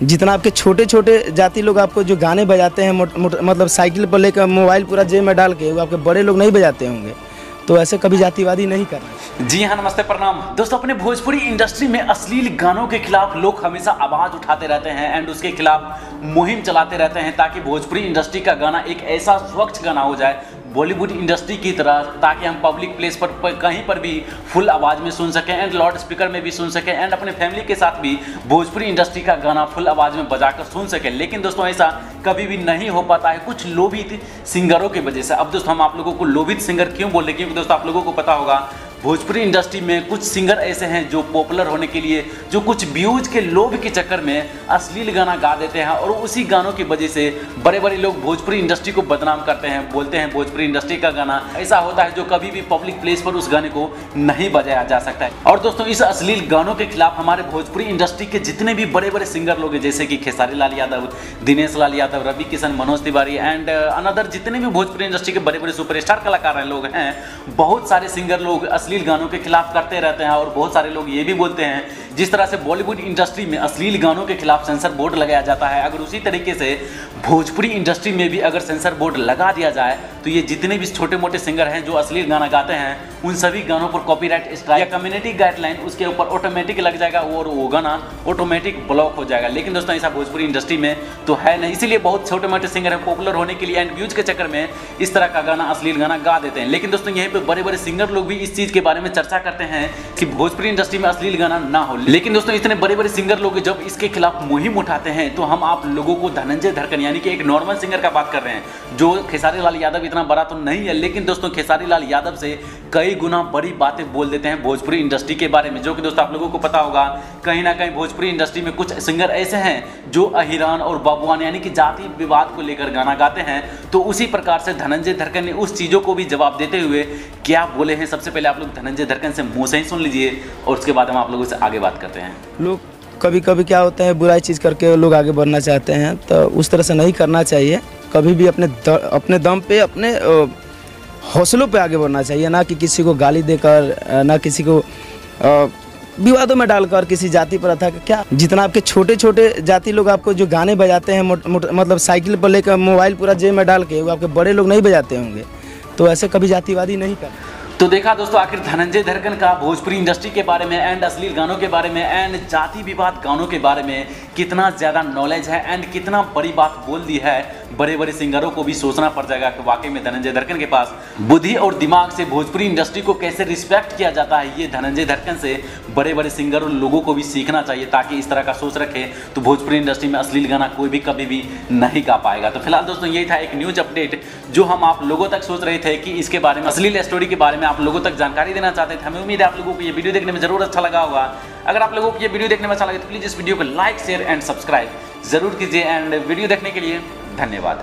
जितना आपके छोटे छोटे जाति लोग आपको जो गाने बजाते हैं मतलब साइकिल पर लेकर मोबाइल पूरा जेब में डाल के, वो आपके बड़े लोग नहीं बजाते होंगे। तो ऐसे कभी जातिवादी नहीं करना। जी हाँ, नमस्ते, प्रणाम दोस्तों। अपने भोजपुरी इंडस्ट्री में अश्लील गानों के खिलाफ लोग हमेशा आवाज उठाते रहते हैं एंड उसके खिलाफ मुहिम चलाते रहते हैं ताकि भोजपुरी इंडस्ट्री का गाना एक ऐसा स्वच्छ गाना हो जाए बॉलीवुड इंडस्ट्री की तरह, ताकि हम पब्लिक प्लेस पर कहीं पर भी फुल आवाज़ में सुन सकें एंड लाउड स्पीकर में भी सुन सकें एंड अपने फैमिली के साथ भी भोजपुरी इंडस्ट्री का गाना फुल आवाज़ में बजाकर सुन सकें। लेकिन दोस्तों ऐसा कभी भी नहीं हो पाता है कुछ लोभित सिंगरों की वजह से। अब दोस्तों हम आप लोगों को लोभित सिंगर क्यों बोल रहे हैं, क्योंकि दोस्तों आप लोगों को पता होगा भोजपुरी इंडस्ट्री में कुछ सिंगर ऐसे हैं जो पॉपुलर होने के लिए, जो कुछ व्यूज के लोभ के चक्कर में अश्लील गाना गा देते हैं और उसी गानों की वजह से बड़े बड़े लोग भोजपुरी इंडस्ट्री को बदनाम करते हैं, बोलते हैं भोजपुरी इंडस्ट्री का गाना ऐसा होता है जो कभी भी पब्लिक प्लेस पर उस गाने को नहीं बजाया जा सकता है। और दोस्तों इस अश्लील गानों के खिलाफ हमारे भोजपुरी इंडस्ट्री के जितने भी बड़े बड़े सिंगर लोग हैं, जैसे कि खेसारी लाल यादव, दिनेश लाल यादव, रवि किशन, मनोज तिवारी एंड अनदर जितने भी भोजपुरी इंडस्ट्री के बड़े बड़े सुपरस्टार कलाकार लोग हैं, बहुत सारे सिंगर लोग अश्लील गानों के खिलाफ करते रहते हैं। और बहुत सारे लोग ये भी बोलते हैं जिस तरह से बॉलीवुड इंडस्ट्री में अश्लील गानों के खिलाफ सेंसर बोर्ड लगाया जाता है, अगर उसी तरीके से भोजपुरी इंडस्ट्री में भी अगर सेंसर बोर्ड लगा दिया जाए तो ये जितने भी छोटे मोटे सिंगर हैं जो अश्लील गाना गाते हैं उन सभी गानों पर कॉपीराइट स्ट्राइक या कम्युनिटी गाइडलाइन उसके ऊपर ऑटोमेटिक लग जाएगा और वो गाना ऑटोमेटिक ब्लॉक हो जाएगा। लेकिन दोस्तों ऐसा भोजपुरी इंडस्ट्री में तो है नहीं, इसीलिए बहुत छोटे मोटे सिंगर हैं पॉपुलर होने के लिए एंड व्यूज के चक्कर में इस तरह का गाना अश्लील गाना गा देते हैं। लेकिन दोस्तों यहीं पे बड़े बड़े सिंगर लोग भी इस चीज के बारे में चर्चा करते हैं कि भोजपुरी इंडस्ट्री में अश्लील गाना ना हो। लेकिन दोस्तों इतने बड़े बड़े सिंगर लोग जब इसके खिलाफ मुहिम उठाते हैं तो हम आप लोगों को धनंजय धड़कन यानी कि एक नॉर्मल सिंगर का बात कर रहे हैं जो खेसारी लाल यादव इतना बड़ा तो नहीं है, लेकिन दोस्तों खेसारी लाल यादव से कई गुना बड़ी बातें बोल देते हैं भोजपुरी इंडस्ट्री के बारे में, जो कि दोस्तों आप लोगों को पता होगा कहीं ना कहीं भोजपुरी इंडस्ट्री में कुछ सिंगर ऐसे हैं जो अहिरान और बाबुआन यानी कि जाति विवाद को लेकर गाना गाते हैं। तो उसी प्रकार से धनंजय धड़कन ने उस चीज़ों को भी जवाब देते हुए क्या बोले हैं, सबसे पहले आप लोग धनंजय धड़कन से मुँह से ही सुन लीजिए और उसके बाद हम आप लोगों से आगे बात करते हैं। लोग कभी कभी क्या होता है बुराई चीज़ करके लोग आगे बढ़ना चाहते हैं, तो उस तरह से नहीं करना चाहिए। कभी भी अपने दम पे अपने हौसलों पे आगे बढ़ना चाहिए, ना कि किसी को गाली देकर, ना किसी को विवादों में डालकर किसी जाति पर था क्या। जितना आपके छोटे छोटे जाति लोग आपको जो गाने बजाते हैं मतलब साइकिल पर लेकर मोबाइल पूरा जेब में डाल के, वो आपके बड़े लोग नहीं बजाते होंगे। तो ऐसे कभी जातिवादी नहीं करना। तो देखा दोस्तों आखिर धनंजय धड़कन का भोजपुरी इंडस्ट्री के बारे में एंड अश्लील गानों के बारे में एंड जाति विवाद गानों के बारे में कितना ज़्यादा नॉलेज है एंड कितना बड़ी बात बोल दी है। बड़े बड़े सिंगरों को भी सोचना पड़ जाएगा कि वाकई में धनंजय धड़कन के पास बुद्धि और दिमाग से भोजपुरी इंडस्ट्री को कैसे रिस्पेक्ट किया जाता है, ये धनंजय धड़कन से बड़े बड़े सिंगरों लोगों को भी सीखना चाहिए ताकि इस तरह का सोच रखे तो भोजपुरी इंडस्ट्री में अश्लील गाना कोई भी कभी भी नहीं गा पाएगा। तो फिलहाल दोस्तों यही था एक न्यूज अपडेट जो हम आप लोगों तक सोच रहे थे कि इसके बारे में अश्लील स्टोरी के बारे में आप लोगों तक जानकारी देना चाहते थे। हमें उम्मीद है आप लोगों को ये वीडियो देखने में जरूर अच्छा लगा होगा। अगर आप लोगों को ये वीडियो देखने में अच्छा लगे तो प्लीज़ इस वीडियो को लाइक शेयर एंड सब्सक्राइब जरूर कीजिए एंड वीडियो देखने के लिए धन्यवाद।